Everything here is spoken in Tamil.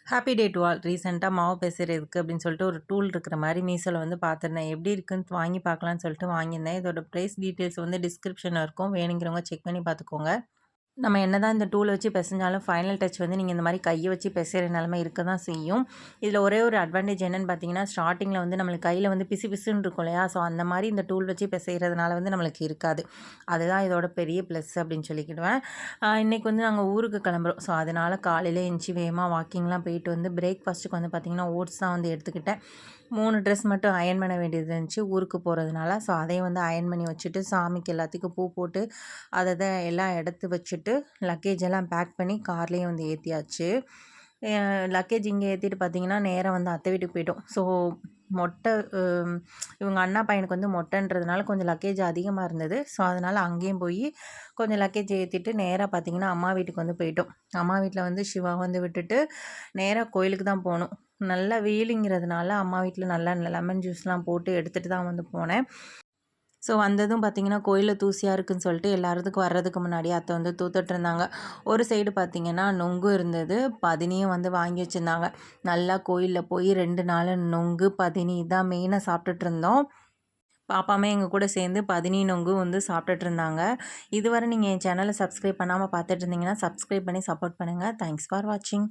Happy day to all. ரீசெண்டாக மாவு பிசைறதுக்கு அப்படின்னு சொல்லிட்டு ஒரு டூல் இருக்கிற மாதிரி மீஷோவில் வந்து பார்த்துருந்தேன். எப்படி இருக்குன்னு வாங்கி பார்க்கலான்னு சொல்லிட்டு வாங்கியிருந்தேன். இதோட ப்ரைஸ் டீட்டெயில்ஸ் வந்து டிஸ்கிரிப்ஷனில் இருக்கும். வேணுங்கிறவங்க செக் பண்ணி பார்த்துக்கோங்க. நம்ம என்னதான் இந்த டூல் வச்சு பிசைஞ்சாலும் ஃபைனல் டச் வந்து நீங்கள் இந்த மாதிரி கையை வச்சு பிசைகிற நிலமை இருக்க தான் செய்யும். இதில் ஒரே ஒரு அட்வான்டேஜ் என்னென்னு பார்த்தீங்கன்னா, ஸ்டார்டிங்கில் வந்து நம்மளுக்கு கையில் வந்து பிசு பிசுன்னு இருக்கும் இல்லையா? ஸோ அந்த மாதிரி இந்த டூல் வச்சு பிசைகிறதுனால வந்து நம்மளுக்கு இருக்காது. அதுதான் இதோட பெரிய ப்ளஸ் அப்படின்னு சொல்லிக்கிடுவேன். இன்றைக்கி வந்து நாங்கள் ஊருக்கு கிளம்புறோம். ஸோ அதனால் காலையில் எந்திச்சி வேகமாக வாக்கிங்லாம் போயிட்டு வந்து பிரேக்ஃபாஸ்ட்டுக்கு வந்து பார்த்திங்கன்னா ஓட்ஸ் தான் வந்து எடுத்துக்கிட்டேன். 3 ட்ரெஸ் மட்டும் அயர்ன் பண்ண வேண்டியது இருந்துச்சு ஊருக்கு போகிறதுனால. ஸோ அதையும் வந்து அயர்ன் பண்ணி வச்சுட்டு சாமிக்கு எல்லாத்துக்கும் பூ போட்டு அதை எல்லாம் எடுத்து வச்சுட்டு லக்கேஜ் எல்லாம் பேக் பண்ணி கார்லேயே வந்து ஏற்றியாச்சு. லக்கேஜ் இங்கே ஏற்றிட்டு பார்த்திங்கன்னா நேராக வந்து அத்தை வீட்டுக்கு போயிட்டோம். ஸோ மொட்டை இவங்க அண்ணா பையனுக்கு வந்து மொட்டைன்றதுனால கொஞ்சம் லக்கேஜ் அதிகமாக இருந்தது. ஸோ அதனால் அங்கேயும் போய் கொஞ்சம் லக்கேஜ் ஏற்றிட்டு நேராக பார்த்திங்கன்னா அம்மா வீட்டுக்கு வந்து போயிட்டோம். அம்மா வீட்டில் வந்து சிவா வந்து விட்டுட்டு நேராக கோயிலுக்கு தான் போகணும். நல்லா வெயிலுங்கிறதுனால அம்மா வீட்டில் நல்லா லெமன் ஜூஸ்லாம் போட்டு எடுத்துகிட்டு தான் வந்து போனேன். ஸோ வந்ததும் பார்த்திங்கன்னா கோயிலில் தூசியாக இருக்குதுன்னு சொல்லிட்டு எல்லாத்துக்கும் வர்றதுக்கு முன்னாடி அத்தை வந்து தூத்துட்டு இருந்தாங்க. ஒரு சைடு பார்த்திங்கன்னா நொங்கு இருந்தது, பதினியும் வந்து வாங்கி வச்சுருந்தாங்க. நல்லா கோயிலில் போய் 2 நாள் நொங்கு பதினி தான் மெயினாக சாப்பிட்டுட்டு இருந்தோம். பாப்பாமே எங்கள் கூட சேர்ந்து பதினி நொங்கு வந்து சாப்பிட்டுட்டு இருந்தாங்க. இதுவரை நீங்கள் என் சேனலை சப்ஸ்கிரைப் பண்ணாமல் பார்த்துட்டு இருந்தீங்கன்னா சப்ஸ்கிரைப் பண்ணி சப்போர்ட் பண்ணுங்கள். தேங்க்ஸ் ஃபார் வாட்சிங்.